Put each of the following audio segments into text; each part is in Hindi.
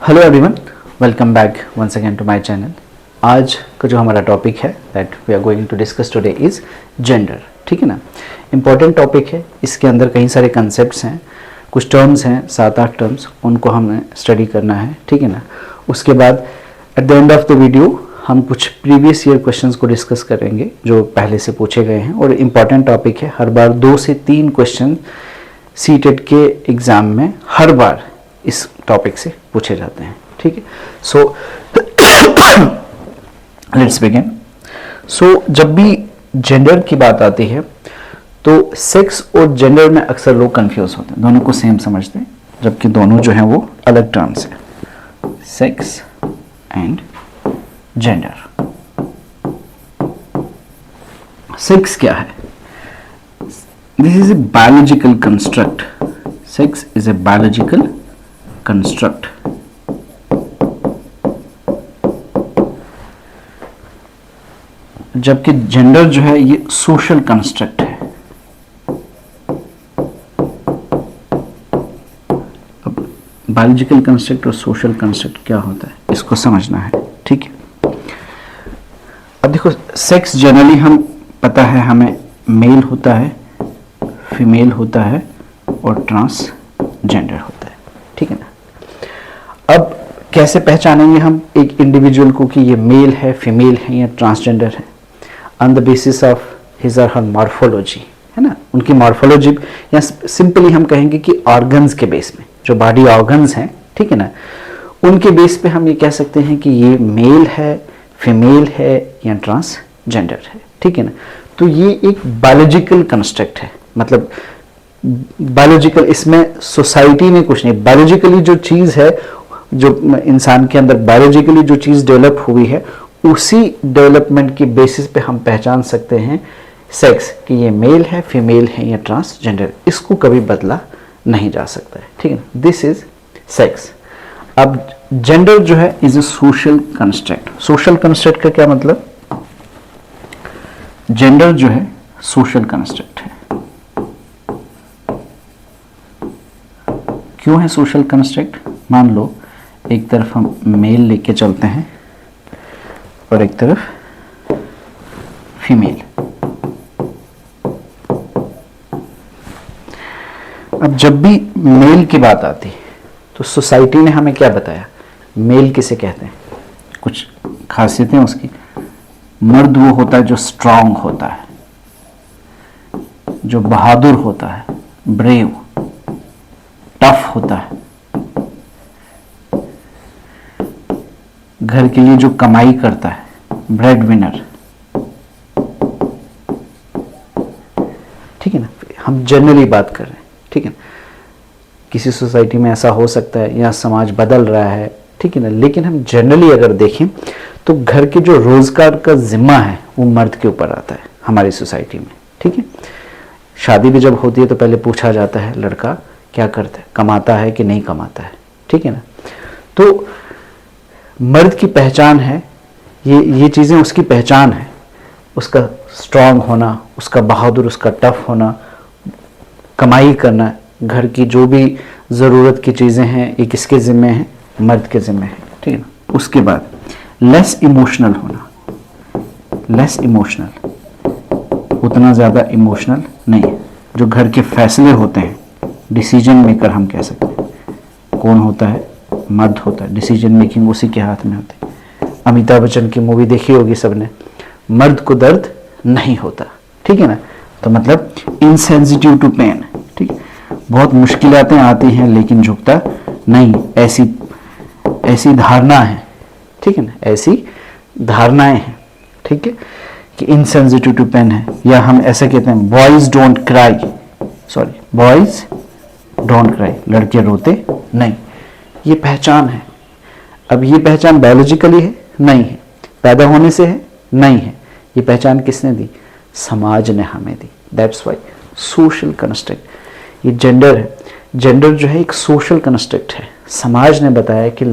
Hello everyone, welcome back once again to my channel. आज का जो हमारा टॉपिक है that we are going to discuss today is gender. ठीक है ना, इम्पॉर्टेंट टॉपिक है। इसके अंदर कई सारे कंसेप्ट्स हैं, कुछ टर्म्स हैं, 7-8 टर्म्स, उनको हमें स्टडी करना है। ठीक है ना, उसके बाद at the end of the video हम कुछ प्रीवियस ईयर क्वेश्चंस को डिस्कस करेंगे जो पहले से पूछे गए हैं। और इम्पॉर्टेंट टॉपिक है, हर बार 2 से 3 क्वेश्चन सीटेट के एग्ज़ाम में हर बार इस टॉपिक से पूछे जाते हैं। ठीक है, सो लेट्स बिगिन। सो जब भी जेंडर की बात आती है तो सेक्स और जेंडर में अक्सर लोग कंफ्यूज होते हैं, दोनों को सेम समझते हैं, जबकि दोनों जो हैं वो अलग टर्म्स हैं, सेक्स एंड जेंडर। सेक्स क्या है? This is a biological construct. Sex is a biological construct. जबकि जेंडर जो है ये सोशल कंस्ट्रक्ट है। अब बायोलॉजिकल कंस्ट्रक्ट और सोशल कंस्ट्रक्ट क्या होता है, इसको समझना है। ठीक है, अब देखो, सेक्स जनरली हम पता है हमें मेल होता है, फीमेल होता है और ट्रांसजेंडर होता है। ठीक है ना, अब कैसे पहचानेंगे हम एक इंडिविजुअल को कि ये मेल है, फीमेल है या ट्रांसजेंडर है? On the basis of his और हर मॉर्फोलॉजी, है ना, उनकी मॉर्फोलॉजी, या सिंपली हम कहेंगे कि ऑर्गन्स के बेस में, जो बॉडी ऑर्गन्स हैं, ठीक है ना, उनके बेस पे हम ये कह सकते हैं कि ये मेल है, फीमेल है या ट्रांसजेंडर है। ठीक है ना, तो ये एक बायोलॉजिकल कंस्ट्रक्ट है। मतलब बायोलॉजिकल, इसमें सोसाइटी में कुछ नहीं, बायोलॉजिकली जो चीज़ है, जो इंसान के अंदर बायोलॉजिकली जो चीज़ डेवलप हुई है, उसी डेवलपमेंट की बेसिस पे हम पहचान सकते हैं सेक्स कि ये मेल है, फीमेल है या ट्रांसजेंडर। इसको कभी बदला नहीं जा सकता है। ठीक है, दिस इज सेक्स। अब जेंडर जो है is a social construct. Social construct का क्या मतलब? जेंडर जो है सोशल कंस्ट्रक्ट है। क्यों है सोशल कंस्ट्रक्ट? मान लो एक तरफ हम मेल लेके चलते हैं और एक तरफ फीमेल। अब जब भी मेल की बात आती है तो सोसाइटी ने हमें क्या बताया? मेल किसे कहते हैं? कुछ खासियतें उसकी। मर्द वो होता है जो स्ट्रांग होता है, जो बहादुर होता है, ब्रेव, टफ होता है, घर के लिए जो कमाई करता है, ब्रेड विनर। ठीक है ना, हम जनरली बात कर रहे हैं। ठीक है ना, किसी सोसाइटी में ऐसा हो सकता है या समाज बदल रहा है, ठीक है ना, लेकिन हम जनरली अगर देखें तो घर के जो रोजगार का जिम्मा है वो मर्द के ऊपर आता है हमारी सोसाइटी में। ठीक है, शादी भी जब होती है तो पहले पूछा जाता है लड़का क्या करता है, कमाता है कि नहीं कमाता है। ठीक है ना, तो मर्द की पहचान है, ये चीज़ें उसकी पहचान है, उसका स्ट्रांग होना, उसका बहादुर, उसका टफ होना, कमाई करना, घर की जो भी ज़रूरत की चीज़ें हैं ये किसके ज़िम्मे हैं? मर्द के ज़िम्मे है। ठीक है ना, उसके बाद लेस इमोशनल होना। लेस इमोशनल, उतना ज़्यादा इमोशनल नहीं। जो घर के फैसले होते हैं, डिसीजन मेकर हम कह सकते हैं, कौन होता है? मर्द होता है। डिसीजन मेकिंग उसी के हाथ में होती है। अमिताभ बच्चन की मूवी देखी होगी सबने, मर्द को दर्द नहीं होता। ठीक है ना, तो मतलब इनसेंसिटिव टू पेन। ठीक है, बहुत मुश्किलातें आती हैं लेकिन झुकता नहीं, ऐसी धारणा है। ठीक है ना, ऐसी धारणाएं हैं। ठीक है, कि इनसेंसिटिव टू पेन है, या हम ऐसे कहते हैं boys don't cry, sorry boys don't cry, लड़के रोते नहीं। ये पहचान है। अब ये पहचान बायोलॉजिकली है? नहीं है। पैदा होने से है? नहीं है। ये पहचान किसने दी? समाज ने हमें दी। That's why social construct. ये जेंडर है, जेंडर जो है एक सोशल कंस्ट्रक्ट है। समाज ने बताया कि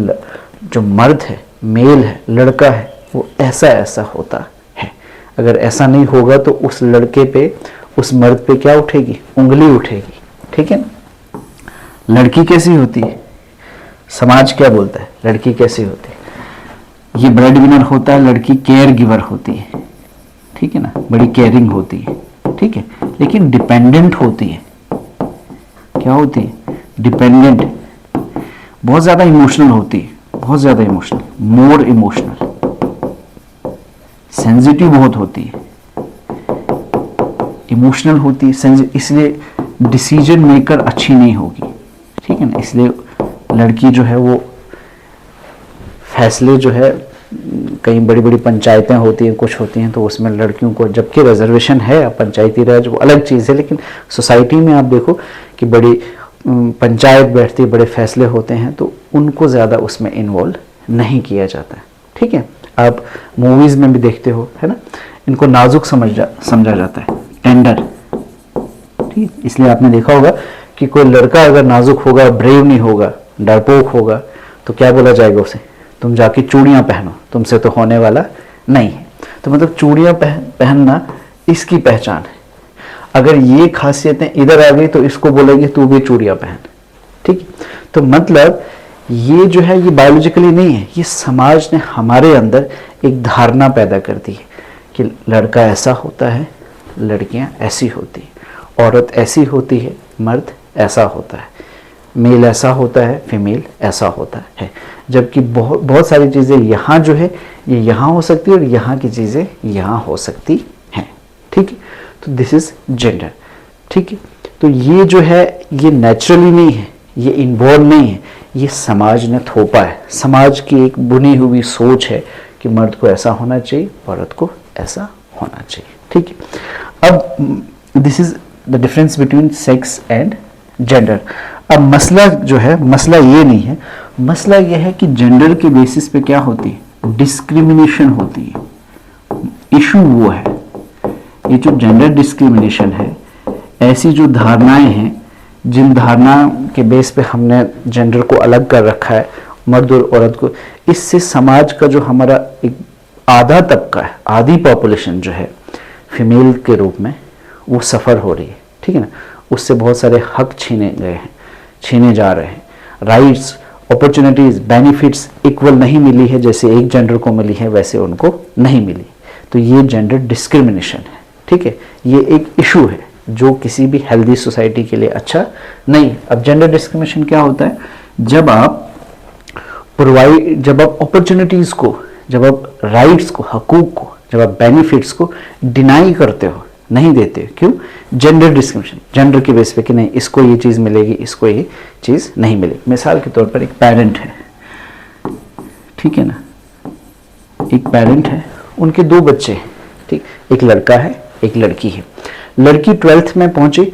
जो मर्द है, मेल है, लड़का है, वो ऐसा ऐसा होता है। अगर ऐसा नहीं होगा तो उस लड़के पे, उस मर्द पे क्या उठेगी? उंगली उठेगी। ठीक है ना, लड़की कैसी होती है? समाज क्या बोलता है लड़की कैसी होती है? ये ब्रेड विनर होता है, लड़की केयर गिवर होती है, ठीक है ना, बड़ी केयरिंग होती है, ठीक है, लेकिन डिपेंडेंट होती है। क्या होती है? डिपेंडेंट, बहुत ज्यादा इमोशनल होती है, बहुत ज्यादा इमोशनल, मोर इमोशनल, सेंसिटिव बहुत होती है, इमोशनल होती है, इसलिए डिसीजन मेकर अच्छी नहीं होगी, ठीक है ना। इसलिए लड़की जो है वो फैसले जो है, कई बड़ी बड़ी पंचायतें होती हैं, कुछ होती हैं, तो उसमें लड़कियों को, जबकि रिजर्वेशन है, पंचायती राज वो अलग चीज़ है, लेकिन सोसाइटी में आप देखो कि बड़ी पंचायत बैठती है, बड़े फैसले होते हैं, तो उनको ज़्यादा उसमें इन्वॉल्व नहीं किया जाता है, ठीक है। आप मूवीज़ में भी देखते हो, है ना, इनको नाजुक समझा जाता है, टेंडर, ठीक। इसलिए आपने देखा होगा कि कोई लड़का अगर नाजुक होगा, ब्रेव नहीं होगा, डरपोक होगा, तो क्या बोला जाएगा उसे? तुम जाके चूड़ियां पहनो, तुमसे तो होने वाला नहीं है। तो मतलब चूड़ियां पहनना इसकी पहचान है। अगर ये खासियतें इधर आ गई तो इसको बोलेंगे तू भी चूड़ियां पहन, ठीक। तो मतलब ये जो है ये बायोलॉजिकली नहीं है, ये समाज ने हमारे अंदर एक धारणा पैदा कर दी है कि लड़का ऐसा होता है, लड़कियां ऐसी होती है, औरत ऐसी होती है, मर्द ऐसा होता है, मेल ऐसा होता है, फीमेल ऐसा होता है। जबकि बहुत सारी चीज़ें यहाँ जो है ये यहाँ हो सकती है और यहाँ की चीज़ें यहाँ हो सकती हैं, ठीक है। तो दिस इज जेंडर, ठीक है। तो ये जो है ये नेचुरली नहीं है, ये इनबॉर्न नहीं है, ये समाज ने थोपा है। समाज की एक बुनी हुई सोच है कि मर्द को ऐसा होना चाहिए, औरत को ऐसा होना चाहिए, ठीक है। अब this is the difference between sex and gender. अब मसला जो है, मसला ये नहीं है, मसला ये है कि जेंडर के बेसिस पे क्या होती है? डिस्क्रिमिनेशन होती है। इशू वो है, ये जो जेंडर डिस्क्रिमिनेशन है, ऐसी जो धारणाएं हैं, जिन धारणा के बेस पे हमने जेंडर को अलग कर रखा है, मर्द और औरत को, इससे समाज का जो हमारा एक आधा तबका है, आधी पॉपुलेशन जो है फीमेल के रूप में, वो सफ़र हो रही है, ठीक है ना। उससे बहुत सारे हक छीने गए हैं, छीने जा रहे हैं। राइट्स, अपॉर्चुनिटीज़, बेनिफिट्स इक्वल नहीं मिली है, जैसे एक जेंडर को मिली है वैसे उनको नहीं मिली। तो ये जेंडर डिस्क्रिमिनेशन है, ठीक है। ये एक इशू है जो किसी भी हेल्दी सोसाइटी के लिए अच्छा नहीं। अब जेंडर डिस्क्रिमिनेशन क्या होता है? जब आप अपॉर्चुनिटीज़ को, जब आप राइट्स को, हकूक को, जब आप बेनिफिट्स को डिनाई करते हो, नहीं देते। क्यों? जेंडर डिस्क्रिमिनेशन, जेंडर के बेस पे कि नहीं इसको ये चीज़ मिलेगी, इसको ये चीज़ नहीं मिलेगी। मिसाल के तौर पर एक पेरेंट है, ठीक है ना, एक पेरेंट है, उनके दो बच्चे हैं, ठीक, एक लड़का है एक लड़की है। लड़की 12th में पहुंची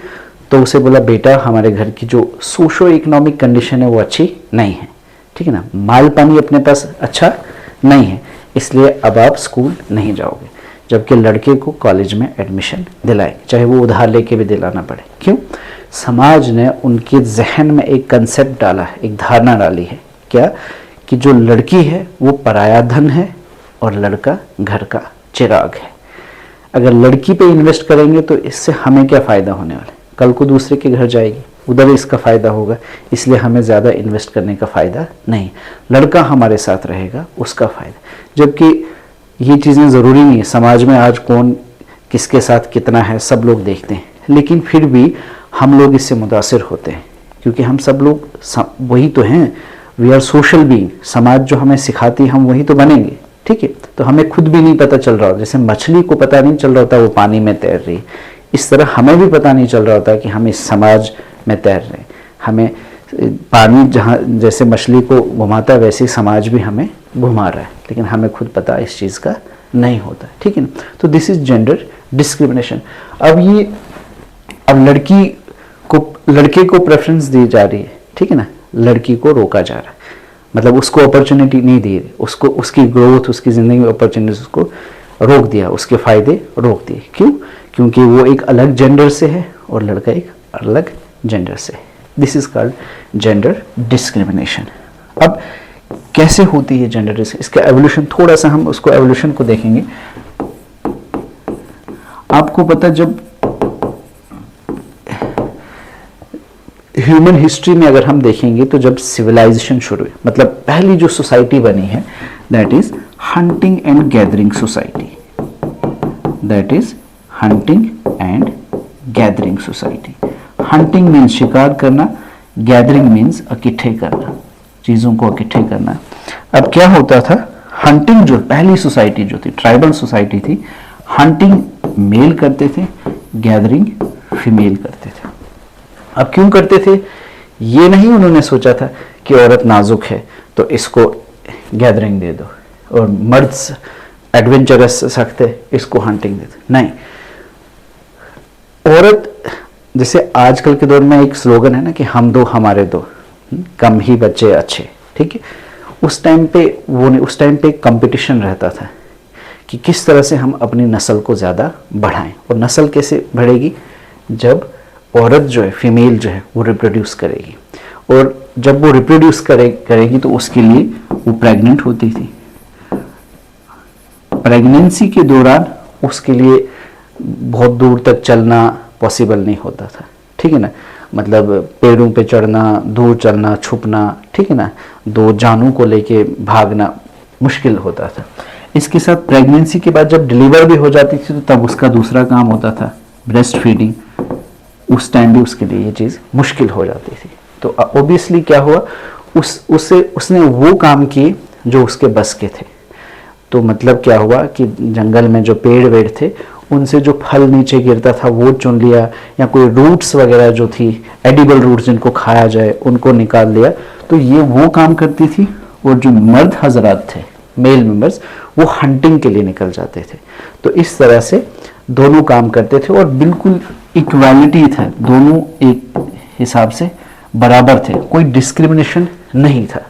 तो उसे बोला बेटा हमारे घर की जो सोशो इकोनॉमिक कंडीशन है वो अच्छी नहीं है, ठीक है ना, माल पानी अपने पास अच्छा नहीं है, इसलिए अब आप स्कूल नहीं जाओगे। जबकि लड़के को कॉलेज में एडमिशन दिलाए, चाहे वो उधार लेके भी दिलाना पड़े। क्यों? समाज ने उनके जहन में एक कंसेप्ट डाला है, एक धारणा डाली है, क्या? कि जो लड़की है वो पराया धन है और लड़का घर का चिराग है। अगर लड़की पे इन्वेस्ट करेंगे तो इससे हमें क्या फ़ायदा होने वाला है? कल को दूसरे के घर जाएगी, उधर इसका फ़ायदा होगा, इसलिए हमें ज़्यादा इन्वेस्ट करने का फ़ायदा नहीं। लड़का हमारे साथ रहेगा, उसका फ़ायदा। जबकि ये चीज़ें ज़रूरी नहीं है। समाज में आज कौन किसके साथ कितना है सब लोग देखते हैं, लेकिन फिर भी हम लोग इससे मुतासिर होते हैं, क्योंकि हम सब लोग वही तो हैं, वी आर सोशल बीइंग। समाज जो हमें सिखाती है हम वही तो बनेंगे, ठीक है। तो हमें खुद भी नहीं पता चल रहा होता, जैसे मछली को पता नहीं चल रहा होता वो पानी में तैर रही, इस तरह हमें भी पता नहीं चल रहा होता कि हम इस समाज में तैर रहे हैं। हमें पानी जहाँ जैसे मछली को घुमाता है वैसे समाज भी हमें घुमा रहा है, लेकिन हमें खुद पता इस चीज़ का नहीं होता, ठीक है ना। तो दिस इज जेंडर डिस्क्रिमिनेशन। अब लड़के को प्रेफरेंस दी जा रही है, ठीक है ना, लड़की को रोका जा रहा है, मतलब उसको अपॉर्चुनिटी नहीं दी, उसको उसकी ग्रोथ, उसकी ज़िंदगी में अपॉर्चुनिटीज को रोक दिया, उसके फ़ायदे रोक दिए। क्यों? क्योंकि वो एक अलग जेंडर से है और लड़का एक अलग जेंडर से है। This is called gender discrimination. अब कैसे होती है जेंडर डिस्क्रिमिनेशन? इसका एवोल्यूशन, थोड़ा सा हम उसको एवोल्यूशन को देखेंगे। आपको पता, जब ह्यूमन हिस्ट्री में अगर हम देखेंगे तो जब सिविलाइजेशन शुरू हुई, मतलब पहली जो सोसाइटी बनी है that is hunting and gathering society, that is hunting and gathering society. Hunting means शिकार करना, गैदरिंग मीन्स इकट्ठे करना, चीजों को इकट्ठे करना। अब क्या होता था, हंटिंग जो पहली सोसाइटी जो थी, ट्राइबल सोसाइटी थी, हंटिंग मेल करते थे, गैदरिंग फीमेल करते थे। अब क्यों करते थे, ये नहीं उन्होंने सोचा था कि औरत नाजुक है तो इसको गैदरिंग दे दो, और मर्द एडवेंचरस सख्त है इसको हंटिंग दे दो, नहीं। औरत, जैसे आजकल के दौर में एक स्लोगन है ना कि हम दो हमारे दो, कम ही बच्चे अच्छे, ठीक है। उस टाइम पे वो नहीं, उस टाइम पे कंपटीशन रहता था कि किस तरह से हम अपनी नस्ल को ज़्यादा बढ़ाएं, और नस्ल कैसे बढ़ेगी, जब औरत जो है, फीमेल जो है वो रिप्रोड्यूस करेगी, और जब वो रिप्रोड्यूस करेगी तो उसके लिए वो प्रेग्नेंट होती थी। प्रेगनेंसी के दौरान उसके लिए बहुत दूर तक चलना पॉसिबल नहीं होता था, ठीक है ना, मतलब पेड़ों पे चढ़ना, दूर चलना, छुपना, ठीक है ना, दो जानों को लेके भागना मुश्किल होता था। इसके साथ प्रेगनेंसी के बाद जब डिलीवर भी हो जाती थी तो तब उसका दूसरा काम होता था ब्रेस्ट फीडिंग, उस टाइम भी उसके लिए ये चीज़ मुश्किल हो जाती थी। तो ऑब्वियसली क्या हुआ, उसने वो काम किए जो उसके बस के थे। तो मतलब क्या हुआ कि जंगल में जो पेड़ वेड़ थे उनसे जो फल नीचे गिरता था वो चुन लिया, या कोई रूट्स वगैरह जो थी, एडिबल रूट्स जिनको खाया जाए उनको निकाल लिया। तो ये वो काम करती थी, और जो मर्द हजरात थे, मेल मेंबर्स, वो हंटिंग के लिए निकल जाते थे। तो इस तरह से दोनों काम करते थे, और बिल्कुल इक्वालिटी था, दोनों एक हिसाब से बराबर थे, कोई डिस्क्रिमिनेशन नहीं था,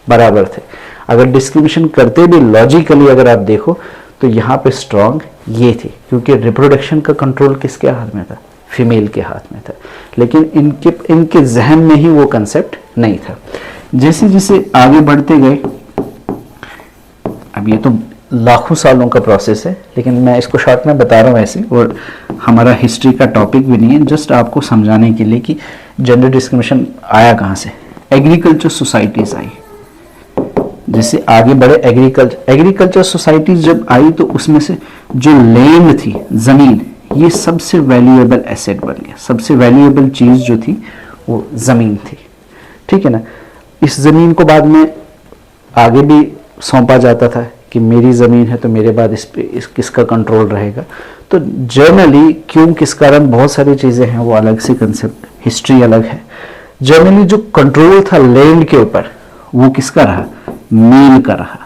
बराबर थे। अगर डिस्क्रिमिनेशन करते भी लॉजिकली अगर आप देखो तो यहाँ पे स्ट्रांग ये थी, क्योंकि रिप्रोडक्शन का कंट्रोल किसके हाथ में था, फीमेल के हाथ में था। लेकिन इनके जहन में ही वो कंसेप्ट नहीं था। जैसे जैसे आगे बढ़ते गए, अब ये तो लाखों सालों का प्रोसेस है, लेकिन मैं इसको शॉर्ट में बता रहा हूँ ऐसे, और हमारा हिस्ट्री का टॉपिक भी नहीं है, जस्ट आपको समझाने के लिए कि जेंडर डिस्क्रिमिनेशन आया कहाँ से। एग्रीकल्चर सोसाइटीज आई, जैसे आगे बढ़े एग्रीकल्चर सोसाइटीज जब आई तो उसमें से जो लैंड थी, जमीन, ये सबसे वैल्यूएबल एसेट बन गया। सबसे वैल्यूएबल चीज जो थी वो जमीन थी, ठीक है ना। इस जमीन को बाद में आगे भी सौंपा जाता था कि मेरी ज़मीन है तो मेरे बाद इस पे किसका कंट्रोल रहेगा। तो जनरली क्यों, किस कारण, बहुत सारी चीज़ें हैं, वो अलग से कंसेप्ट, हिस्ट्री अलग है। जनरली जो कंट्रोल था लैंड के ऊपर वो किसका रहा, मेल का रहा,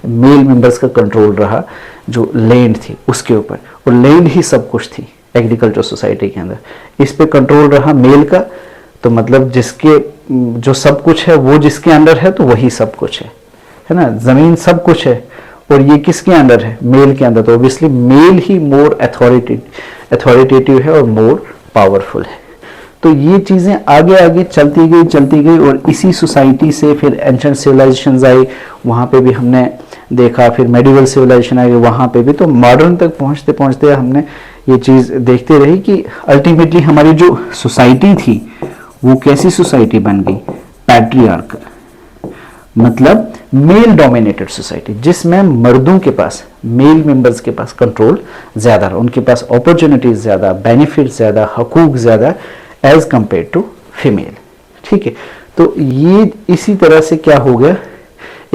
मेल मेंबर्स का कंट्रोल रहा जो लैंड थी उसके ऊपर, और लैंड ही सब कुछ थी एग्रीकल्चर सोसाइटी के अंदर। इस पे कंट्रोल रहा मेल का, तो मतलब जिसके जो सब कुछ है वो जिसके अंडर है तो वही सब कुछ है ना। जमीन सब कुछ है और ये किसके अंडर है, मेल के अंदर, तो ऑब्वियसली मेल ही मोर अथॉरिटेटिव है और मोर पावरफुल है। तो ये चीजें आगे आगे चलती गई और इसी सोसाइटी से फिर एंशिएंट सिविलाइजेशंस आई, वहाँ पे भी हमने देखा, फिर मेडिवल सिविलाइजेशन आई, वहाँ पे भी। तो मॉडर्न तक पहुँचते पहुँचते हमने ये चीज़ देखते रही कि अल्टीमेटली हमारी जो सोसाइटी थी वो कैसी सोसाइटी बन गई, पैट्रियार्कल, मतलब मेल डोमिनेटेड सोसाइटी, जिसमें मर्दों के पास, मेल मेंबर्स के पास कंट्रोल ज्यादा रहा, उनके पास अपॉर्चुनिटीज ज्यादा, बेनिफिट ज्यादा, हकूक ज्यादा एज कंपेयर टू फीमेल। ठीक है, तो ये इसी तरह से क्या हो गया,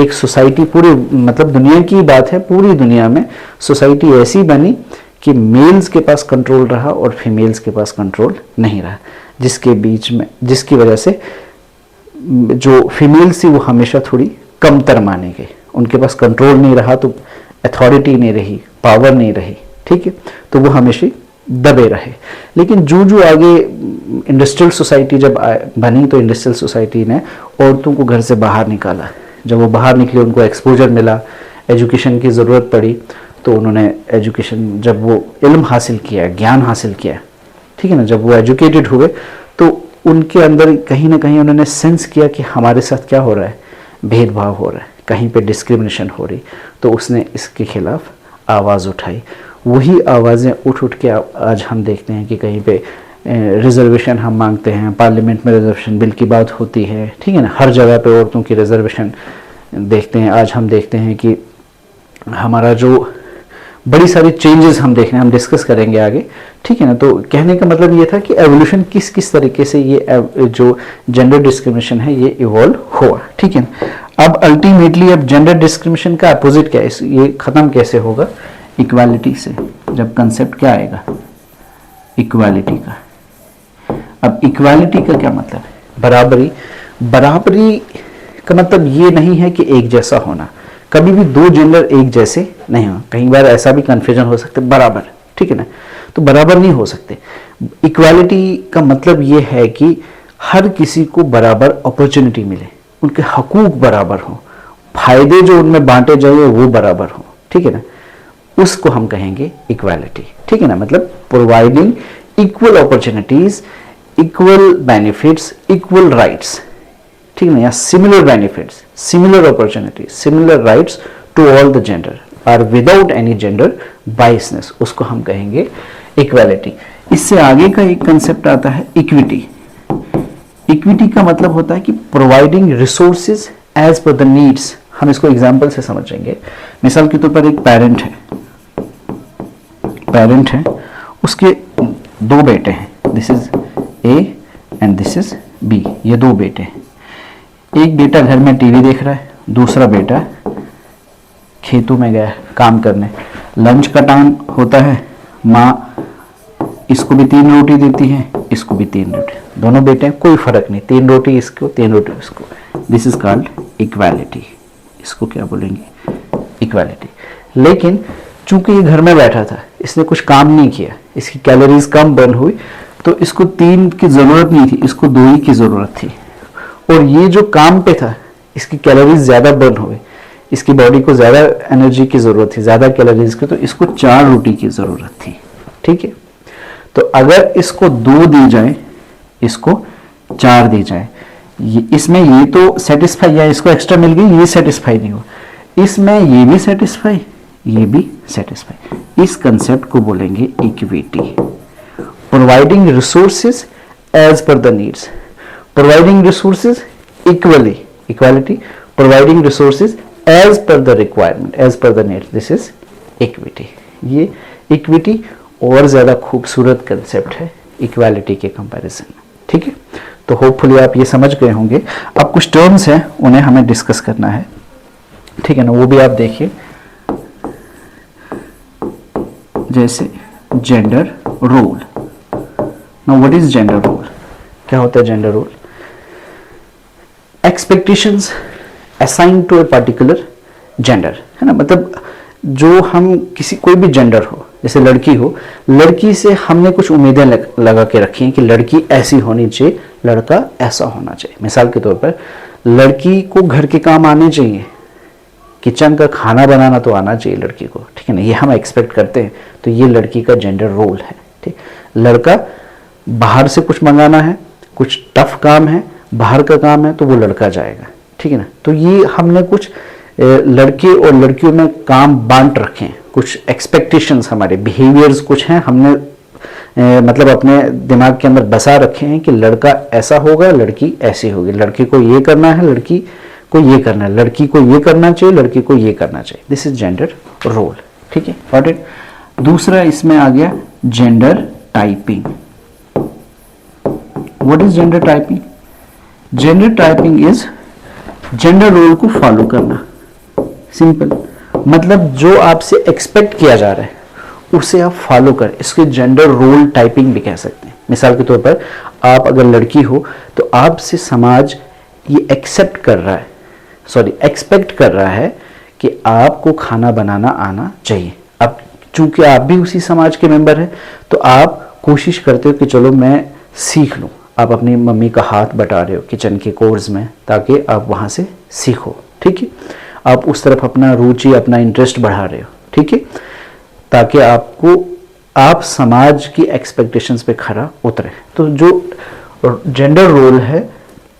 एक सोसाइटी पूरी, मतलब दुनिया की बात है, पूरी दुनिया में सोसाइटी ऐसी बनी कि मेल्स के पास कंट्रोल रहा और फीमेल्स के पास कंट्रोल नहीं रहा, जिसके बीच में, जिसकी वजह से जो फीमेल्स थी वो हमेशा थोड़ी कमतर माने गए, उनके पास कंट्रोल नहीं रहा तो अथॉरिटी नहीं रही, पावर नहीं रही। ठीक है, तो वो हमेशा दबे रहे। लेकिन जो आगे इंडस्ट्रियल सोसाइटी जब बनी तो इंडस्ट्रियल सोसाइटी ने औरतों को घर से बाहर निकाला। जब वो बाहर निकले उनको एक्सपोजर मिला, एजुकेशन की ज़रूरत पड़ी, तो उन्होंने एजुकेशन, जब वो इल्म हासिल किया, ज्ञान हासिल किया, ठीक है ना, जब वो एजुकेटेड हुए तो उनके अंदर कहीं ना कहीं उन्होंने सेंस किया कि हमारे साथ क्या हो रहा है, भेदभाव हो रहा है, कहीं पे डिस्क्रिमिनेशन हो रही, तो उसने इसके खिलाफ आवाज़ उठाई। वही आवाज़ें उठ के आज हम देखते हैं कि कहीं पे रिजर्वेशन हम मांगते हैं, पार्लियामेंट में रिजर्वेशन बिल की बात होती है, ठीक है ना, हर जगह पे औरतों की रिजर्वेशन देखते हैं। आज हम देखते हैं कि हमारा जो बड़ी सारी चेंजेस हम देख रहे हैं, हम डिस्कस करेंगे आगे, ठीक है ना। तो कहने का मतलब ये था कि एवोल्यूशन किस किस तरीके से ये जो जेंडर डिस्क्रिमिनेशन है ये इवॉल्व हुआ, ठीक है। अब अल्टीमेटली अब जेंडर डिस्क्रिमिनेशन का अपोजिट क्या है, ये खत्म कैसे होगा, इक्वालिटी से। जब कंसेप्ट क्या आएगा, इक्वालिटी का। अब इक्वालिटी का क्या मतलब है, बराबरी। बराबरी का मतलब ये नहीं है कि एक जैसा होना, कभी भी दो जेंडर एक जैसे नहीं हो, कई बार ऐसा भी कंफ्यूजन हो सकता है, बराबर, ठीक है ना, तो बराबर नहीं हो सकते। इक्वालिटी का मतलब ये है कि हर किसी को बराबर अपॉर्चुनिटी मिले, उनके हकूक बराबर हो, फायदे जो उनमें बांटे जाए वो बराबर हो, ठीक है ना, उसको हम कहेंगे इक्वालिटी, ठीक है ना। मतलब providing equal opportunities, equal benefits, equal rights, ठीक है ना, या similar benefits, similar opportunities, similar rights to all the gender और विदाउट एनी जेंडर बाइसनेस, उसको हम कहेंगे इक्वालिटी। इससे आगे का एक कंसेप्ट आता है इक्विटी। इक्विटी का मतलब होता है कि providing resources as per the needs. हम इसको एग्जांपल से समझेंगे। मिसाल के तौर पर एक पेरेंट है, उसके दो बेटे हैं, this is A and this is B, ये दो बेटे हैं। एक बेटा घर में टीवी देख रहा है, दूसरा बेटा खेतों में गया है काम करने। लंच का टाइम होता है, माँ इसको भी 3 रोटी देती है, इसको भी 3 रोटी, दोनों बेटे हैं, कोई फर्क नहीं, 3 रोटी इसको 3 रोटी उसको। This is called equality. इसको क्या बोलेंगे, इक्वालिटी। लेकिन चूंकि ये घर में बैठा था, इसने कुछ काम नहीं किया, इसकी कैलोरीज कम बर्न हुई, तो इसको 3 की जरूरत नहीं थी, इसको 2 ही की जरूरत थी। और ये जो काम पे था, इसकी कैलोरीज ज्यादा बर्न हुई, इसकी बॉडी को ज्यादा एनर्जी की जरूरत थी, ज्यादा कैलोरीज की, तो इसको 4 रोटी की जरूरत थी, ठीक है। तो अगर इसको 2 दी जाए, इसको 4 दी जाए, इसमें ये तो सेटिस्फाई, या इसको एक्स्ट्रा मिल गई, ये सेटिस्फाई नहीं हुआ, इसमें ये भी सेटिस्फाई, ये भी सेटिस्फाई। इस कंसेप्ट को बोलेंगे equity. Providing resources as per the needs, providing resources equally, equality, providing resources as per the requirement, as per the needs, this is equity. ये इक्विटी और ज्यादा खूबसूरत कंसेप्ट है इक्वालिटी के कंपैरिजन में, ठीक है। तो होपफुली आप ये समझ गए होंगे। अब कुछ टर्म्स हैं, उन्हें हमें डिस्कस करना है, ठीक है ना, वो भी आप देखिए। जैसे gender role. Now what is gender role, क्या होता है gender role? Expectations assign to a particular gender, है ना, मतलब जो हम किसी, कोई भी जेंडर हो, जैसे लड़की हो, लड़की से हमने कुछ उम्मीदें लगा के रखी हैं कि लड़की ऐसी होनी चाहिए, लड़का ऐसा होना चाहिए। मिसाल के तौर पर लड़की को घर के काम आने चाहिए, किचन का खाना बनाना तो आना चाहिए लड़की को, ठीक है ना, ये हम एक्सपेक्ट करते हैं, तो ये लड़की का जेंडर रोल है, ठीक। लड़का बाहर से कुछ मंगाना है, कुछ टफ काम है, बाहर का काम है, तो वो लड़का जाएगा, ठीक है ना। तो ये हमने कुछ लड़के और लड़कियों में काम बांट रखे हैं, कुछ एक्सपेक्टेशंस, हमारे बिहेवियर्स कुछ हैं, हमने मतलब अपने दिमाग के अंदर बसा रखे हैं कि लड़का ऐसा होगा, लड़की ऐसी होगी, लड़की को ये करना है, लड़की को ये करना है, लड़की को ये करना चाहिए, लड़की को ये करना चाहिए। दिस इज जेंडर रोल, ठीक है, गॉट इट। दूसरा इसमें आ गया gender typing. What is gender typing? Gender typing is gender role को फॉलो करना, सिंपल, मतलब जो आपसे एक्सपेक्ट किया जा रहा है उसे आप फॉलो करें, इसके जेंडर रोल टाइपिंग भी कह सकते हैं। मिसाल के तौर पर आप अगर लड़की हो तो आपसे समाज ये एक्सेप्ट कर रहा है, सॉरी एक्सपेक्ट कर रहा है कि आपको खाना बनाना आना चाहिए। अब चूंकि आप भी उसी समाज के मेंबर हैं, तो आप कोशिश करते हो कि चलो मैं सीख लूं। आप अपनी मम्मी का हाथ बटा रहे हो किचन के कोर्स में, ताकि आप वहां से सीखो, ठीक है। आप उस तरफ अपना रुचि, अपना इंटरेस्ट बढ़ा रहे हो, ठीक है, ताकि आप समाज की एक्सपेक्टेशंस पे खरा उतरे। तो जो जेंडर रोल है,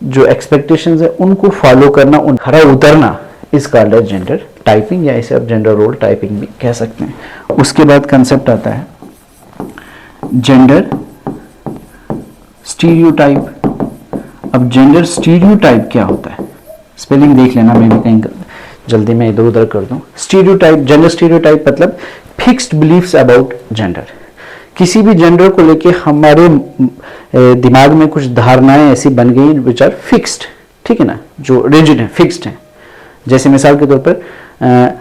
जो एक्सपेक्टेशंस है, उनको फॉलो करना, उन खरा उतरना, इस कॉल्ड है जेंडर टाइपिंग, या इसे आप जेंडर रोल टाइपिंग भी कह सकते हैं। उसके बाद कंसेप्ट आता है जेंडर स्टीरियोटाइप। अब जेंडर स्टीरियोटाइप क्या होता है, स्पेलिंग देख लेना, मैं भी कहीं जल्दी में इधर उधर कर दूं। स्टीरियोटाइप, जेंडर स्टीरियोटाइप मतलब फिक्स्ड बिलीफ्स अबाउट जेंडर। किसी भी जेंडर को लेके हमारे दिमाग में कुछ धारणाएं ऐसी बन गई विच आर फिक्स्ड, ठीक है ना, जो रिजिड है, फिक्स्ड है। जैसे मिसाल के तौर पर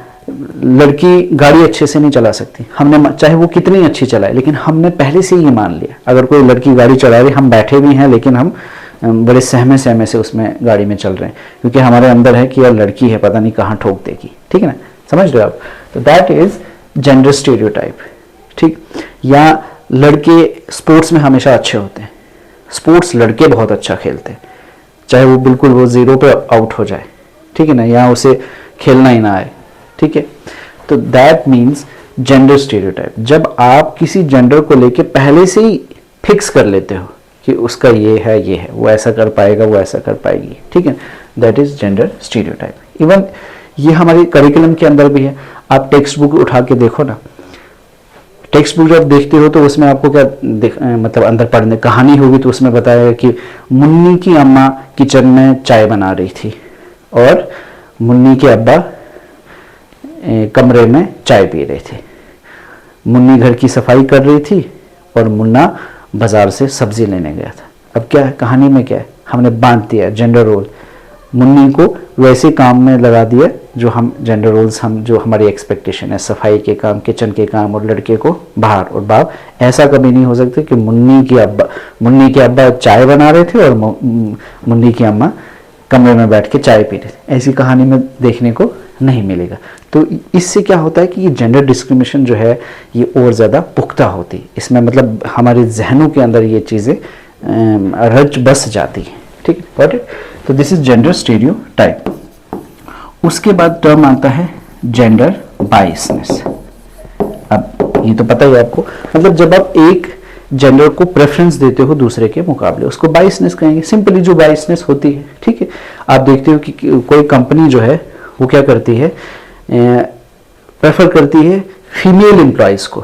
लड़की गाड़ी अच्छे से नहीं चला सकती, हमने चाहे वो कितनी अच्छी चलाए, लेकिन हमने पहले से ही मान लिया। अगर कोई लड़की गाड़ी चला रही, हम बैठे भी हैं लेकिन हम बड़े सहमे सहमे से उसमें गाड़ी में चल रहे हैं, क्योंकि हमारे अंदर है कि यार लड़की है, पता नहीं कहाँ ठोक देगी, ठीक है ना, समझ रहे हो आप। तो दैट इज जेंडर स्टीरियोटाइप, ठीक। या लड़के स्पोर्ट्स में हमेशा अच्छे होते हैं, स्पोर्ट्स लड़के बहुत अच्छा खेलते हैं, चाहे वो बिल्कुल वो जीरो पे आउट हो जाए, ठीक है ना, या उसे खेलना ही ना आए, ठीक है। तो दैट मीन्स जेंडर स्टीरियोटाइप, जब आप किसी जेंडर को लेके पहले से ही फिक्स कर लेते हो कि उसका ये है, वो ऐसा कर पाएगा, वो ऐसा कर पाएगी, ठीक है, that is gender stereotype. Even ये हमारे करिकुलम के अंदर भी है। आप टेक्स्ट बुक उठा के देखो ना, टेक्स्ट बुक जब देखते हो तो उसमें आपको क्या मतलब अंदर पढ़ने कहानी होगी तो उसमें बताया कि मुन्नी की अम्मा किचन में चाय बना रही थी और मुन्नी के अब्बा कमरे में चाय पी रहे थे। मुन्नी घर की सफाई कर रही थी और मुन्ना बाजार से सब्जी लेने गया था। अब क्या है कहानी में, क्या है, हमने बांट दिया जेंडर रोल, मुन्नी को वैसे काम में लगा दिया जो हम जेंडर रोल्स, हम जो हमारी एक्सपेक्टेशन है, सफाई के काम, किचन के काम, और लड़के को बाहर। और बाप ऐसा कभी नहीं हो सकता कि मुन्नी के अब्बा चाय बना रहे थे और मुन्नी की अम्मा कमरे में बैठ के चाय पी रहे थे, ऐसी कहानी में देखने को नहीं मिलेगा। तो इससे क्या होता है कि ये जेंडर डिस्क्रिमिनेशन जो है ये और ज़्यादा पुख्ता होती है, इसमें मतलब हमारे जहनों के अंदर ये चीज़ें रच बस जाती हैं, ठीक है, गॉट इट। तो दिस इज जेंडर स्टीरियोटाइप। उसके बाद टर्म आता है जेंडर बायसनेस। अब ये तो पता ही है आपको, मतलब जब आप एक जेंडर को प्रेफरेंस देते हो दूसरे के मुकाबले, उसको बायसनेस कहेंगे, सिंपली जो बायसनेस होती है, ठीक है। आप देखते हो कि कोई कंपनी जो है वो क्या करती है, प्रेफर करती है फीमेल एम्प्लॉयज़ को,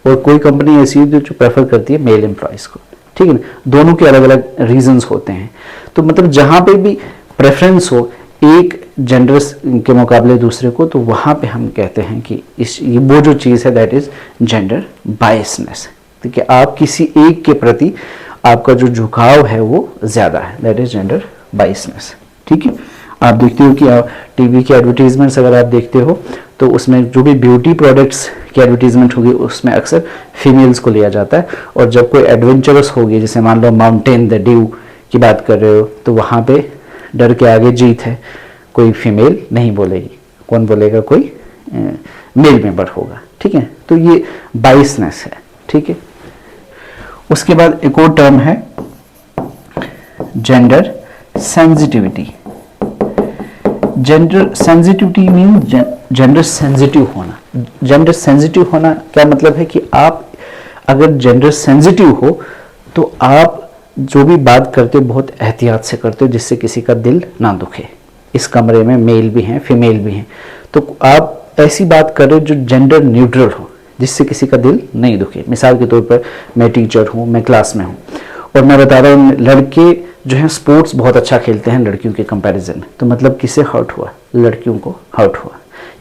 और कोई कंपनी ऐसी है जो प्रेफर करती है मेल एम्प्लॉयज़ को, ठीक है ना। दोनों के अलग अलग रीजंस होते हैं। तो मतलब जहाँ पे भी प्रेफरेंस हो एक जेंडर के मुकाबले दूसरे को, तो वहाँ पे हम कहते हैं कि ये वो जो चीज़ है दैट इज जेंडर बायसनेस, ठीक है। आप किसी एक के प्रति आपका जो झुकाव है वो ज़्यादा है, दैट इज जेंडर बायसनेस, ठीक है। आप देखते हो कि टीवी के एडवर्टीजमेंट्स अगर आप देखते हो तो उसमें जो भी ब्यूटी प्रोडक्ट्स की एडवर्टीजमेंट होगी उसमें अक्सर फीमेल्स को लिया जाता है, और जब कोई एडवेंचरस होगी, जैसे मान लो माउंटेन द ड्यू की बात कर रहे हो, तो वहाँ पे डर के आगे जीत है, कोई फीमेल नहीं बोलेगी, कौन बोलेगा, कोई मेल मेंबर होगा, ठीक है। तो ये बायसनेस है, ठीक है। उसके बाद एक और टर्म है gender sensitivity. Gender sensitivity mean gender sensitive होना। जेंडर सेंसिटिव होना क्या मतलब है कि आप अगर जेंडर सेंसिटिव हो तो आप जो भी बात करते हो बहुत एहतियात से करते हो, जिससे किसी का दिल ना दुखे। इस कमरे में मेल भी हैं, फीमेल भी हैं, तो आप ऐसी बात कर रहे हो जो जेंडर न्यूट्रल हो, जिससे किसी का दिल नहीं दुखे। मिसाल के तौर पर मैं टीचर हूँ, मैं क्लास में हूँ और मैं बता रहा हूँ लड़के जो हैं स्पोर्ट्स बहुत अच्छा खेलते हैं लड़कियों के कंपैरिजन में, तो मतलब किसे हर्ट हुआ, लड़कियों को हर्ट हुआ।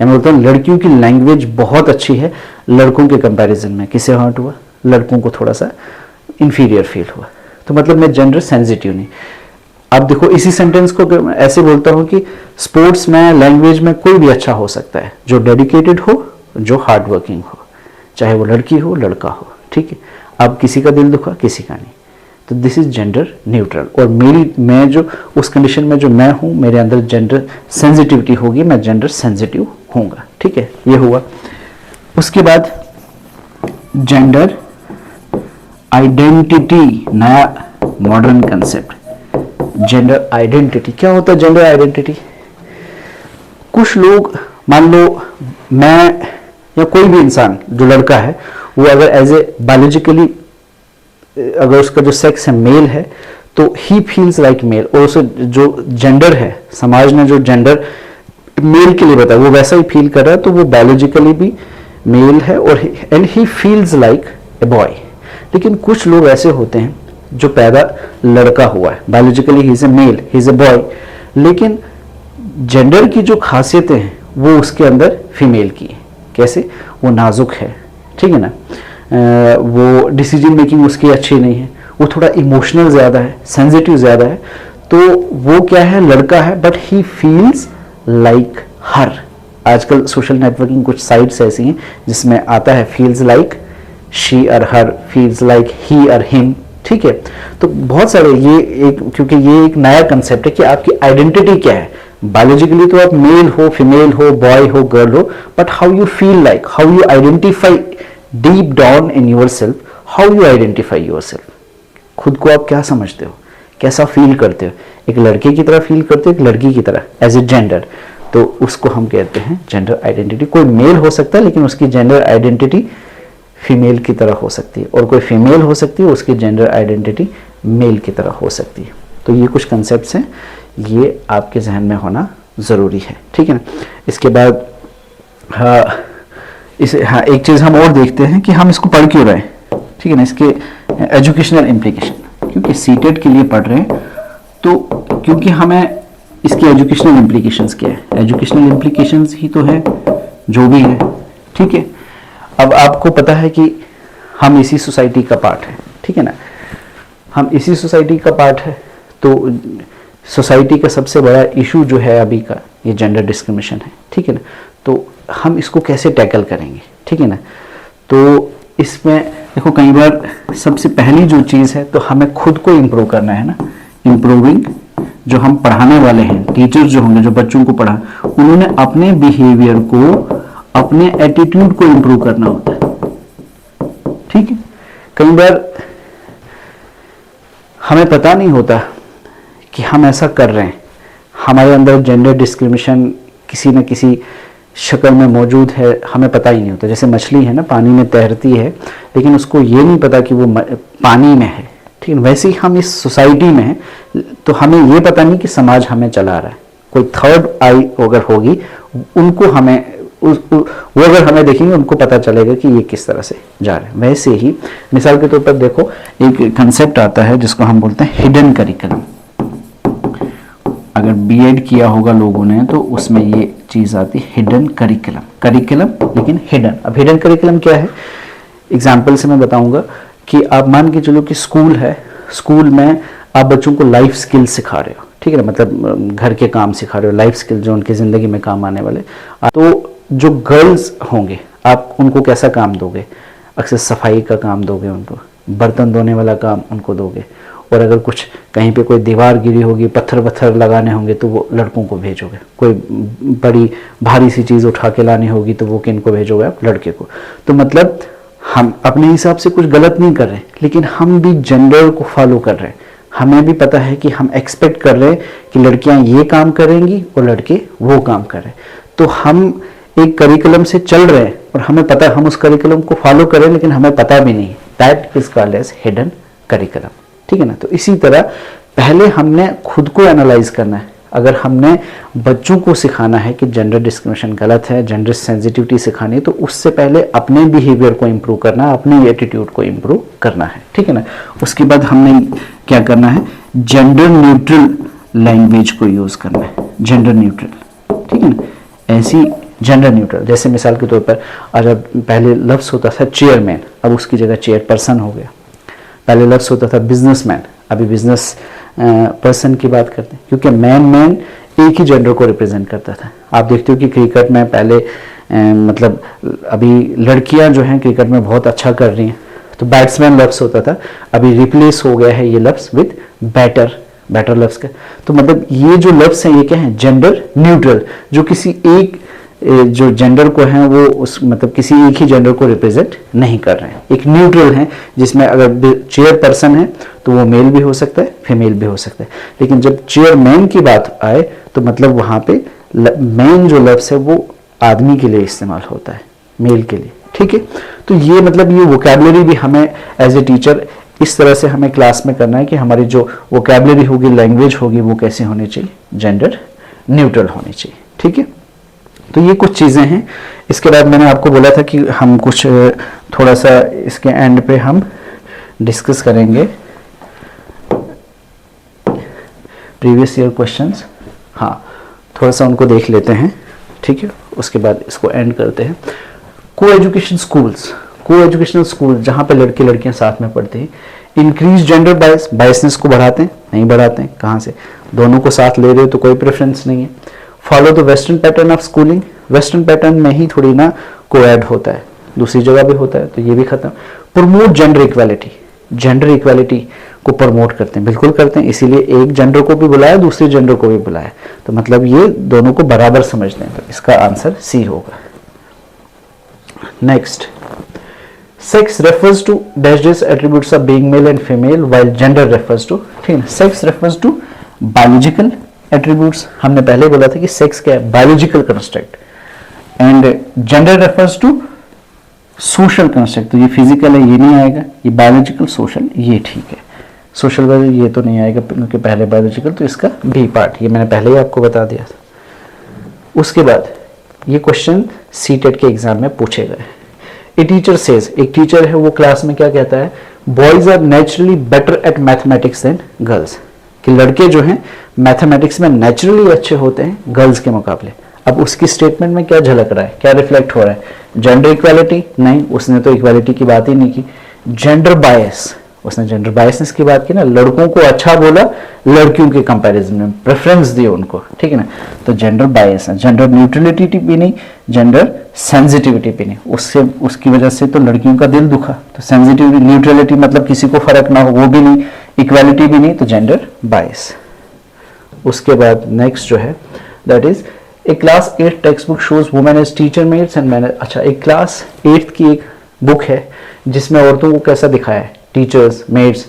या मैं बोलता हूँ लड़कियों की लैंग्वेज बहुत अच्छी है लड़कों के कंपैरिजन में, किसे हर्ट हुआ, लड़कों को थोड़ा सा इंफीरियर फील हुआ। तो मतलब मैं जेंडर सेंसिटिव नहीं। अब देखो इसी सेंटेंस को ऐसे बोलता हूँ कि स्पोर्ट्स में, लैंग्वेज में कोई भी अच्छा हो सकता है जो डेडिकेटेड हो, जो हार्ड वर्किंग हो, चाहे वो लड़की हो लड़का हो, ठीक है। अब किसी का दिल दुखा, किसी का नहीं, तो दिस इज जेंडर न्यूट्रल। और मैं जो उस कंडीशन में जो मैं हूँ, मेरे अंदर जेंडर सेंसिटिविटी होगी, मैं जेंडर सेंसिटिव होऊंगा, ठीक है, ये हुआ। उसके बाद जेंडर आइडेंटिटी, नया मॉडर्न कंसेप्ट। जेंडर आइडेंटिटी क्या होता है? जेंडर आइडेंटिटी, कुछ लोग, मान लो मैं या कोई भी इंसान जो लड़का है, वो अगर एज ए बायोलॉजिकली अगर उसका जो सेक्स है मेल है तो ही फील्स लाइक मेल, और उसे जो जेंडर है, समाज ने जो जेंडर मेल के लिए बताया वो वैसा ही फील कर रहा है, तो वो बायोलॉजिकली भी मेल है और and he feels like a boy. लेकिन कुछ लोग ऐसे होते हैं जो पैदा लड़का हुआ है, biologically he is a male, he is a boy, लेकिन जेंडर की जो खासियतें हैं वो उसके अंदर फीमेल की है। कैसे? वो नाजुक है, ठीक है ना, वो डिसीजन मेकिंग उसकी अच्छी नहीं है, वो थोड़ा इमोशनल ज़्यादा है, सेंसिटिव ज़्यादा है, तो वो क्या है, लड़का है बट ही फील्स लाइक हर। आजकल सोशल नेटवर्किंग कुछ साइट्स ऐसी हैं जिसमें आता है फील्स लाइक शी और हर, फील्स लाइक ही और हिम, ठीक है। तो बहुत सारे ये एक, क्योंकि ये एक नया कंसेप्ट है कि आपकी आइडेंटिटी क्या है। बायोलॉजिकली तो आप मेल हो, फीमेल हो, बॉय हो, गर्ल हो, but how you feel like, how you identify deep down in your self, how you identify your self, खुद को आप क्या समझते हो, कैसा फील करते हो, एक लड़के की तरह फील करते हो, एक लड़की की तरह एज ए जेंडर, तो उसको हम कहते हैं जेंडर आइडेंटिटी। कोई मेल हो सकता है लेकिन उसकी जेंडर आइडेंटिटी फीमेल की तरह हो सकती है, और कोई फीमेल हो सकती है, उसकी जेंडर आइडेंटिटी मेल की तरह हो सकती है। तो ये कुछ कंसेप्ट्स हैं, ये आपके जहन में होना ज़रूरी है, ठीक है ना। इसके बाद एक चीज़ हम और देखते हैं कि हम इसको पढ़ क्यों रहे हैं, ठीक है ना, इसके एजुकेशनल इम्प्लीकेशन, क्योंकि सीटेट के लिए पढ़ रहे हैं, तो क्योंकि हमें इसकी एजुकेशनल इम्प्लीकेशंस क्या है, एजुकेशनल इम्प्लीकेशंस ही तो है जो भी है, ठीक है। अब आपको पता है कि हम इसी सोसाइटी का पार्ट है, ठीक है ना, हम इसी सोसाइटी का पार्ट है, तो सोसाइटी का सबसे बड़ा इशू जो है अभी का ये जेंडर डिस्क्रिमिनेशन है, ठीक है ना। तो हम इसको कैसे टैकल करेंगे, ठीक है ना। तो इसमें देखो कई बार सबसे पहली जो चीज़ है, तो हमें खुद को इम्प्रूव करना है ना, इम्प्रूविंग। जो हम पढ़ाने वाले हैं, टीचर्स जो होंगे, जो बच्चों को पढ़ा, उन्होंने अपने बिहेवियर को, अपने एटीट्यूड को इम्प्रूव करना होता है, ठीक है। कई बार हमें पता नहीं होता कि हम ऐसा कर रहे हैं, हमारे अंदर जेंडर डिस्क्रिमिनेशन किसी न किसी शक्ल में मौजूद है, हमें पता ही नहीं होता। जैसे मछली है ना, पानी में तैरती है लेकिन उसको ये नहीं पता कि वो पानी में है, ठीक है। वैसे ही हम इस सोसाइटी में हैं, तो हमें ये पता नहीं कि समाज हमें चला रहा है। कोई थर्ड आई अगर होगी, उनको हमें वो अगर हमें देखेंगे, उनको पता चलेगा कि ये किस तरह से जा रहे हैं। वैसे ही मिसाल के तौर पर देखो, एक कंसेप्ट आता है जिसको हम बोलते हैं हिडन करिकुलम। अगर बीएड किया होगा लोगों ने तो उसमें ये चीज आती है हिडन करिकुलम, करिकुलम लेकिन हिडन। अब हिडन करिकुलम क्या है, एग्जाम्पल से मैं बताऊंगा कि आप मान के चलो कि स्कूल है, स्कूल में आप बच्चों को लाइफ स्किल सिखा रहे हो, ठीक है ना, मतलब घर के काम सिखा रहे हो, लाइफ स्किल जो उनकी ज़िंदगी में काम आने वाले। तो जो गर्ल्स होंगे, आप उनको कैसा काम दोगे, अक्सर सफाई का काम दोगे, उनको बर्तन धोने वाला काम उनको दोगे, और अगर कुछ कहीं पे कोई दीवार गिरी होगी, पत्थर वत्थर लगाने होंगे तो वो लड़कों को भेजोगे, कोई बड़ी भारी सी चीज़ उठा के लानी होगी तो वो किन को भेजोगे, आप लड़के को। तो मतलब हम अपने हिसाब से कुछ गलत नहीं कर रहे, लेकिन हम भी जेंडर को फॉलो कर रहे हैं। हमें भी पता है कि हम एक्सपेक्ट कर रहे हैं कि लड़कियां ये काम करेंगी और लड़के वो काम कर रहे हैं। तो हम एक करिकुलम से चल रहे हैं और हमें पता है हम उस करिकुलम को फॉलो करें, लेकिन हमें पता भी नहीं। That is called as hidden curriculum, ठीक है ना। तो इसी तरह पहले हमने खुद को एनालाइज करना है। अगर हमने बच्चों को सिखाना है कि जेंडर डिस्क्रिमिनेशन गलत है, जेंडर सेंसिटिविटी सिखानी है, तो उससे पहले अपने बिहेवियर को इम्प्रूव करना है, अपने एटीट्यूड को इम्प्रूव करना है, ठीक है ना। उसके बाद हमने क्या करना है, जेंडर न्यूट्रल लैंग्वेज को यूज करना है, जेंडर न्यूट्रल, ठीक है ना। ऐसी जेंडर न्यूट्रल, जैसे मिसाल के तौर पर अगर पहले लफ्ज होता था चेयरमैन, अब उसकी जगह चेयरपर्सन हो गया। पहले लफ्ज होता था बिजनेसमैन, अभी बिजनेस पर्सन की बात करते हैं, क्योंकि मैन एक ही जेंडर को रिप्रेजेंट करता था। आप देखते हो कि क्रिकेट में पहले मतलब अभी लड़कियां जो हैं क्रिकेट में बहुत अच्छा कर रही हैं, तो बैट्समैन लफ्ज होता था, अभी रिप्लेस हो गया है ये लफ्ज विद बैटर लफ्ज का। तो मतलब ये जो लफ्ज हैं ये क्या है, जेंडर न्यूट्रल, जो किसी एक जो जेंडर को है वो उस मतलब किसी एक ही जेंडर को रिप्रेजेंट नहीं कर रहे हैं, एक न्यूट्रल है, जिसमें अगर चेयर पर्सन है तो वो मेल भी हो सकता है, फीमेल भी हो सकता है। लेकिन जब चेयरमैन की बात आए तो मतलब वहां पे मैन जो लफ्ज है वो आदमी के लिए इस्तेमाल होता है, मेल के लिए, ठीक है। तो ये मतलब ये वोकैबुलरी भी हमें एज ए टीचर इस तरह से हमें क्लास में करना है कि हमारी जो वोकैबुलरी होगी, लैंग्वेज होगी, वो कैसे होनी चाहिए, जेंडर न्यूट्रल होनी चाहिए, ठीक है। तो ये कुछ चीज़ें हैं। इसके बाद मैंने आपको बोला था कि हम कुछ थोड़ा सा इसके एंड पे हम डिस्कस करेंगे प्रीवियस ईयर क्वेश्चंस, हाँ थोड़ा सा उनको देख लेते हैं, ठीक है, उसके बाद इसको एंड करते हैं। को एजुकेशन स्कूल्स, को एजुकेशनल स्कूल जहाँ पे लड़के लड़कियाँ साथ में पढ़ते हैं, इंक्रीज जेंडर बायस, बायसनेस को बढ़ाते हैं, नहीं बढ़ाते हैं, कहाँ से, दोनों को साथ ले रहे हो तो कोई प्रेफरेंस नहीं है। Follow the western pattern of schooling, western pattern में ही थोड़ी ना कोएड होता है, दूसरी जगह भी होता है, तो ये भी खत्म। Promote gender equality, gender equality को प्रमोट करते हैं, बिल्कुल करते हैं, इसीलिए एक जेंडर को भी बुलाया, दूसरे जेंडर को भी बुलाया, तो मतलब ये दोनों को बराबर समझते हैं, तो इसका आंसर सी होगा। Next, sex refers to dash dash attributes of being male and female while gender refers to, ठीक है, sex refers to biological attributes, हमने पहले बोला था कि सेक्स क्या है, biological construct, and gender refers to social construct, तो ये फिजिकल है, ये नहीं आएगा, ये बायोलॉजिकल सोशल, ये ठीक है, सोशल वाले ये तो नहीं आएगा क्योंकि पहले बायोलॉजिकल, तो इसका बी पार्ट, ये मैंने पहले ही आपको बता दिया था। उसके बाद ये क्वेश्चन सीटेट के एग्जाम में पूछे गए। ए टीचर सेज, एक टीचर है वो क्लास में क्या कहता है, boys are naturally better at mathematics than girls, कि लड़के जो हैं मैथमेटिक्स में नेचुरली अच्छे होते हैं गर्ल्स के मुकाबले। अब उसकी स्टेटमेंट में क्या झलक रहा है, क्या रिफ्लेक्ट हो रहा है, जेंडर इक्वालिटी, नहीं, उसने तो इक्वालिटी की बात ही नहीं की। जेंडर बायस, उसने जेंडर बायसनेस की बात की ना, लड़कों को अच्छा बोला लड़कियों के कंपैरिजन में, प्रेफरेंस दिए उनको, ठीक है ना, तो जेंडर बायस है। जेंडर न्यूट्रलिटी भी नहीं, जेंडर सेंसिटिविटी भी नहीं, उससे उसकी वजह से तो लड़कियों का दिल दुखा, तो सेंसिटिविटी, न्यूट्रलिटी मतलब किसी को फर्क ना हो वो भी नहीं, इक्वालिटी भी नहीं, तो जेंडर बायस। उसके बाद नेक्स्ट जो है that is a class 8 text book shows women as teacher maids and man, अच्छा एक क्लास 8 की एक बुक है जिसमें औरतों को कैसा दिखाया है, टीचर्स, मेड्स,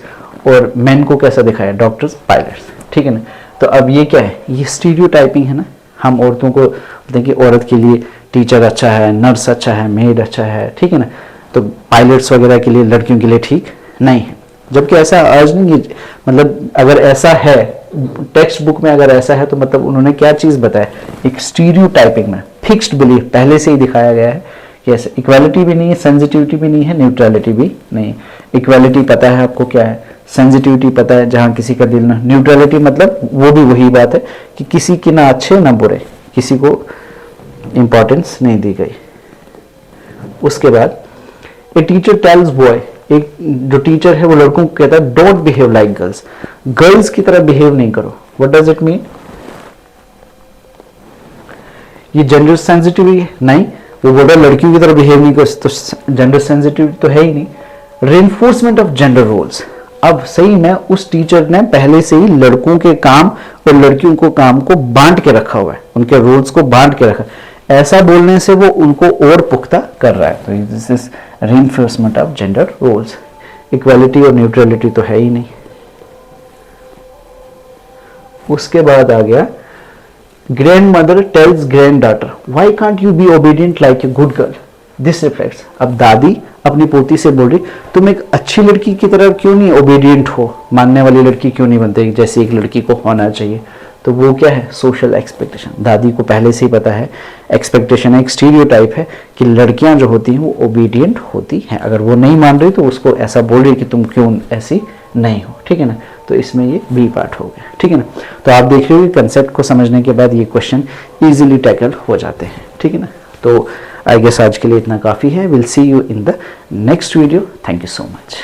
और मेन को कैसा दिखाया है, डॉक्टर्स, पायलट्स, ठीक है ना। तो अब ये क्या है, ये स्टीरियोटाइपिंग है ना, हम औरतों को देखिए औरत के लिए टीचर अच्छा है, नर्स अच्छा है, मेड अच्छा है, ठीक है ना, तो पायलट्स वगैरह के लिए लड़कियों के लिए ठीक नहीं है, जबकि ऐसा आज नहीं है, मतलब अगर ऐसा है टेक्स्ट बुक में, अगर ऐसा है तो मतलब उन्होंने क्या चीज बताया, एक स्टीरियोटाइपिंग में फिक्स्ड बिलीफ पहले से ही दिखाया गया है कि ऐसे इक्वालिटी भी नहीं है, सेंसिटिविटी भी नहीं है, न्यूट्रलिटी भी नहीं। इक्वालिटी पता है आपको क्या है, सेंसिटिविटी पता है जहां किसी का दिल ना, न्यूट्रलिटी मतलब वो भी वही बात है कि किसी की ना अच्छे ना बुरे, किसी को इंपॉर्टेंस नहीं दी गई। उसके बाद ए टीचर टेल्स बॉय, एक जो टीचर है वो लड़कों को कहता है don't behave like girls, girls की तरह बिहेव नहीं करो। व्हाट डज इट मीन, ये जेंडर सेंसिटिविटी नहीं, वो बोल रहा लड़कियों की तरह बिहेव नहीं करो, तो जेंडर सेंसिटिविटी तो है ही नहीं। रेनफोर्समेंट ऑफ जेंडर रोल्स, अब सही में उस टीचर ने पहले से ही लड़कों के काम और लड़कियों को काम को बांट के रखा हुआ है, उनके रोल्स को बांट के रखा, ऐसा बोलने से वो उनको और पुख्ता कर रहा है, तो this is reinforcement of gender roles. Equality और न्यूट्रलिटी तो है ही नहीं। उसके बाद आ गया grandmother tells granddaughter why can't you be obedient like a good girl, this reflects, अब दादी अपनी पोती से बोल रही तुम एक अच्छी लड़की की तरह क्यों नहीं ओबीडियंट हो, मानने वाली लड़की क्यों नहीं बनते जैसे एक लड़की को होना चाहिए, तो वो क्या है, सोशल एक्सपेक्टेशन। दादी को पहले से ही पता है, एक्सपेक्टेशन है, एक स्टीरियोटाइप है कि लड़कियां जो होती हैं वो ओबीडियंट होती हैं, अगर वो नहीं मान रही तो उसको ऐसा बोल रही कि तुम क्यों ऐसी नहीं हो, ठीक है ना, तो इसमें ये बी पार्ट हो गया, ठीक है ना। तो आप देख रहे हो कंसेप्ट को समझने के बाद ये क्वेश्चन इजीली टैकल हो जाते हैं, ठीक है ना। तो आई गेस आज के लिए इतना काफ़ी है, will see you in the next video, thank you so much.